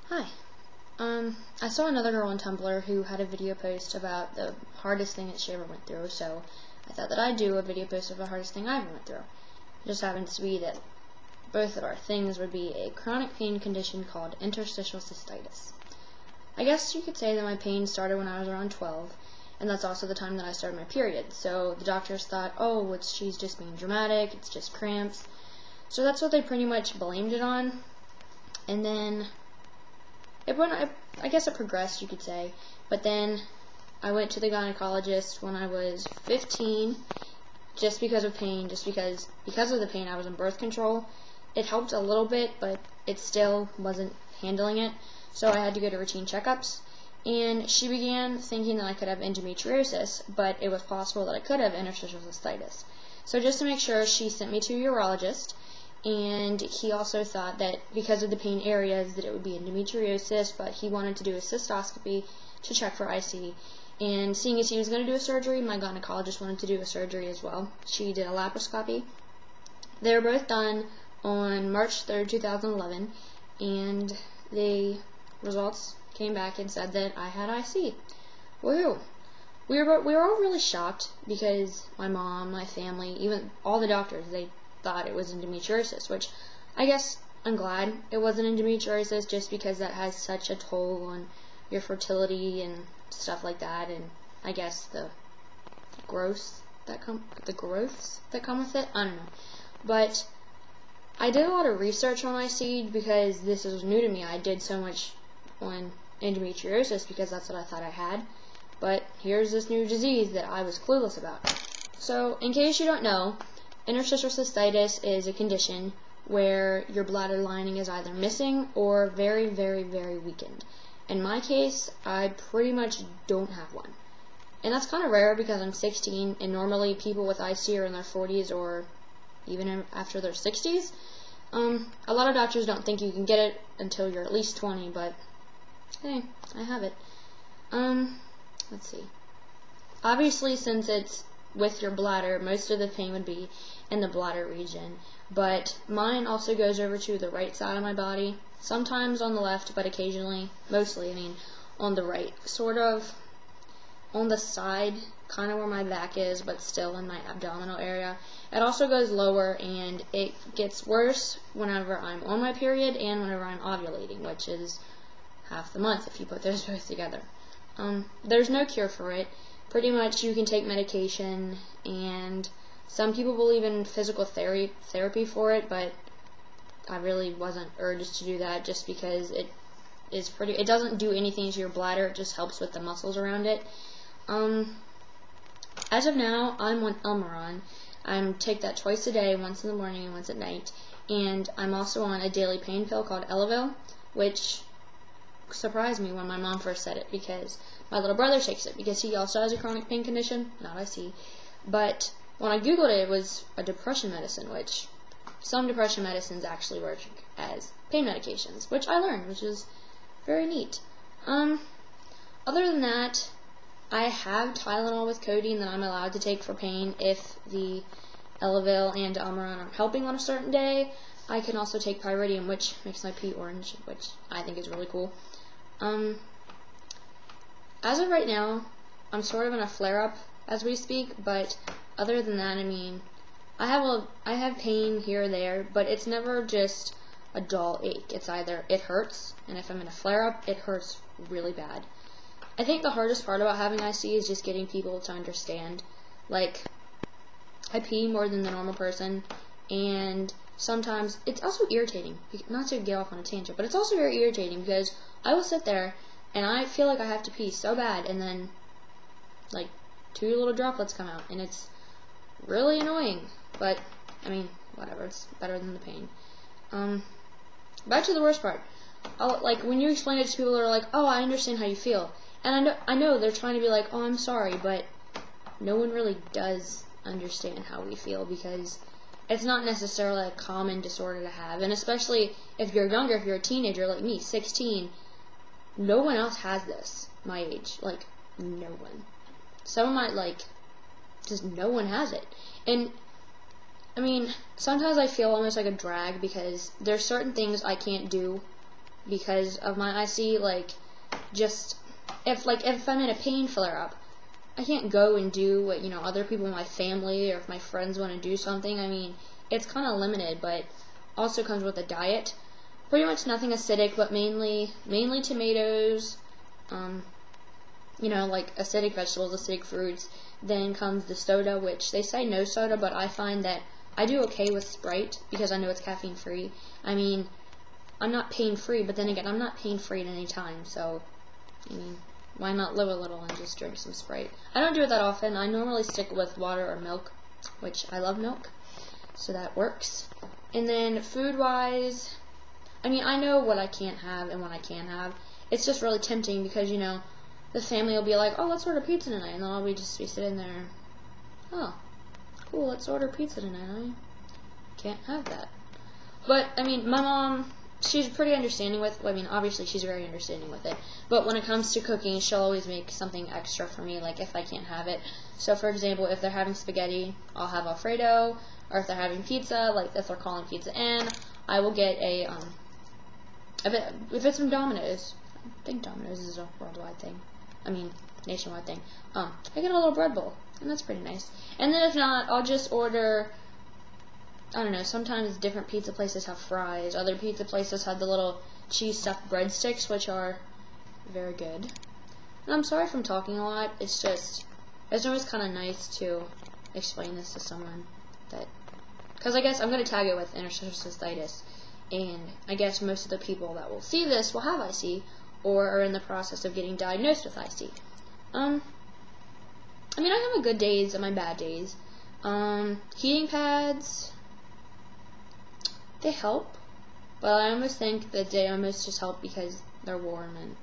Hi. I saw another girl on Tumblr who had a video post about the hardest thing that she ever went through, so I thought that I'd do a video post of the hardest thing I ever went through. It just happens to be that both of our things would be a chronic pain condition called Interstitial Cystitis. I guess you could say that my pain started when I was around 12, and that's also the time that I started my period, so the doctors thought, oh, she's just being dramatic, it's just cramps. So that's what they pretty much blamed it on, and then I guess it progressed, you could say, but then I went to the gynecologist when I was 15, just because of pain, because of the pain I was on birth control. It helped a little bit, but it still wasn't handling it, so I had to go to routine checkups, and she began thinking that I could have endometriosis, but it was possible that I could have interstitial cystitis. So just to make sure, she sent me to a urologist, and he also thought that because of the pain areas that it would be endometriosis, but he wanted to do a cystoscopy to check for IC. And seeing as he was going to do a surgery, my gynecologist wanted to do a surgery as well. She did a laparoscopy. They were both done on March 3rd, 2011, and the results came back and said that I had IC. Woohoo! We were all really shocked because my mom, my family, even all the doctors, they thought it was endometriosis, which I guess I'm glad it wasn't endometriosis, just because that has such a toll on your fertility and stuff like that, and I guess the growths that come with it. I don't know, but I did a lot of research on IC because this was new to me. I did so much on endometriosis because that's what I thought I had, but here's this new disease that I was clueless about. So in case you don't know, interstitial cystitis is a condition where your bladder lining is either missing or very, very, very weakened. In my case, I pretty much don't have one. And that's kind of rare because I'm 16, and normally people with IC are in their 40s or even after their 60s. A lot of doctors don't think you can get it until you're at least 20, but hey, I have it. Let's see. Obviously, since it's with your bladder, most of the pain would be in the bladder region, but mine also goes over to the right side of my body, sometimes on the left, but occasionally, mostly, on the right, sort of on the side, kind of where my back is, but still in my abdominal area. It also goes lower, and it gets worse whenever I'm on my period and whenever I'm ovulating, which is half the month if you put those both together. There's no cure for it. Pretty much you can take medication, and some people believe in physical therapy for it, but I really wasn't urged to do that just because it doesn't do anything to your bladder, it just helps with the muscles around it. As of now, I'm on Elmeron. I take that twice a day, once in the morning and once at night, and I'm also on a daily pain pill called Elavil, which surprised me when my mom first said it because my little brother takes it because he also has a chronic pain condition, not IC. But when I googled it, it was a depression medicine, which some depression medicines actually work as pain medications, which I learned, which is very neat. Other than that, I have Tylenol with codeine that I'm allowed to take for pain if the Elavil and Elmeron aren't helping on a certain day. I can also take Pyridium, which makes my pee orange, which I think is really cool. As of right now, I'm sort of in a flare-up as we speak, but other than that, I have pain here or there, but it's never just a dull ache. It's either it hurts, and if I'm in a flare-up, it hurts really bad. I think the hardest part about having IC is just getting people to understand. Like, I pee more than the normal person, and sometimes it's also irritating, not to get off on a tangent, but it's also very irritating because I will sit there and I feel like I have to pee so bad, and then like 2 little droplets come out, and it's really annoying, but whatever, it's better than the pain. Back to the worst part. Like, when you explain it to people that are like, oh, I understand how you feel, and I know they're trying to be like, oh, I'm sorry, but no one really does understand how we feel because it's not necessarily a common disorder to have, and especially if you're younger, if you're a teenager like me, 16, no one else has this, my age, like, no one. Some might, just no one has it, and, sometimes I feel almost like a drag because there's certain things I can't do because of my IC. Like, just if I'm in a pain flare-up, I can't go and do what, you know, other people in my family or if my friends want to do something. I mean, it's kind of limited, but also comes with a diet. Pretty much nothing acidic, but mainly tomatoes, you know, like acidic vegetables, acidic fruits. Then comes the soda, which they say no soda, but I find that I do okay with Sprite because I know it's caffeine free. I mean, I'm not pain free, but then again, I'm not pain free at any time, so I mean, why not live a little and just drink some Sprite? I don't do it that often. I normally stick with water or milk, which I love milk, so that works. And then food-wise, I mean, I know what I can't have and what I can have. It's just really tempting because, you know, the family will be like, oh, let's order pizza tonight, and then I'll just be sitting there, oh, cool, let's order pizza tonight. I can't have that. But, I mean, my mom, she's pretty understanding with, well, I mean, obviously she's very understanding with it, but when it comes to cooking, she'll always make something extra for me, like if I can't have it. So, for example, if they're having spaghetti, I'll have Alfredo, or if they're having pizza, like if they're calling pizza in, I will get a, if it's from Domino's, I think Domino's is a worldwide thing, I mean, nationwide thing, I get a little bread bowl, and that's pretty nice. And then if not, I'll just order, I don't know, sometimes different pizza places have fries, other pizza places have the little cheese stuffed breadsticks, which are very good. And I'm sorry if I'm talking a lot, it's just, it's always kind of nice to explain this to someone, that, because I guess I'm going to tag it with interstitial cystitis, and I guess most of the people that will see this will have IC, or are in the process of getting diagnosed with IC. I mean, I have my good days and my bad days. Heating pads, they help, but I almost think that they almost just help because they're warm, and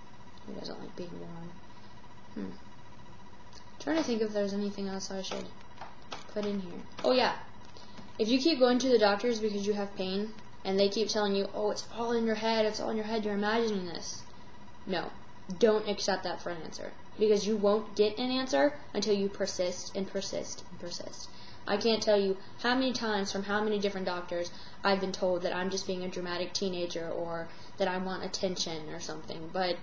who doesn't like being warm? Trying to think if there's anything else I should put in here. Oh yeah, if you keep going to the doctors because you have pain, and they keep telling you, oh, it's all in your head, it's all in your head, you're imagining this. No, don't accept that for an answer, because you won't get an answer until you persist and persist and persist. I can't tell you how many times from how many different doctors I've been told that I'm just being a dramatic teenager or that I want attention or something, but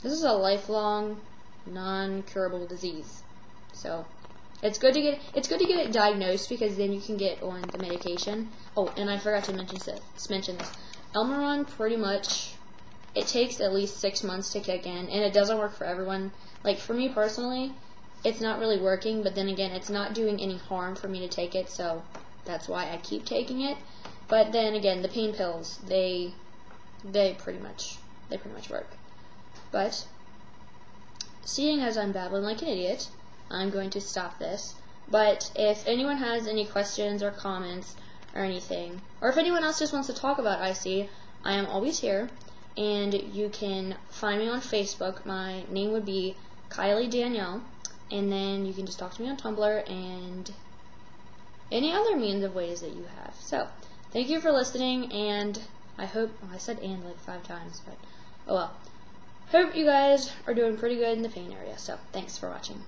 this is a lifelong, non-curable disease. So it's good to get it diagnosed, because then you can get on the medication. Oh, and I forgot to mention this. Elmeron, pretty much, it takes at least 6 months to kick in, and it doesn't work for everyone. Like, for me personally, it's not really working, but then again, it's not doing any harm for me to take it, so that's why I keep taking it. But then again, the pain pills, they pretty much work. But seeing as I'm babbling like an idiot, I'm going to stop this. But if anyone has any questions or comments or anything, or if anyone else just wants to talk about IC, I am always here, and you can find me on Facebook. My name would be Kylie Danielle, and then you can just talk to me on Tumblr and any other means of ways that you have. So, thank you for listening, and I hope, I said and like 5 times, but oh well. Hope you guys are doing pretty good in the pain area, so thanks for watching.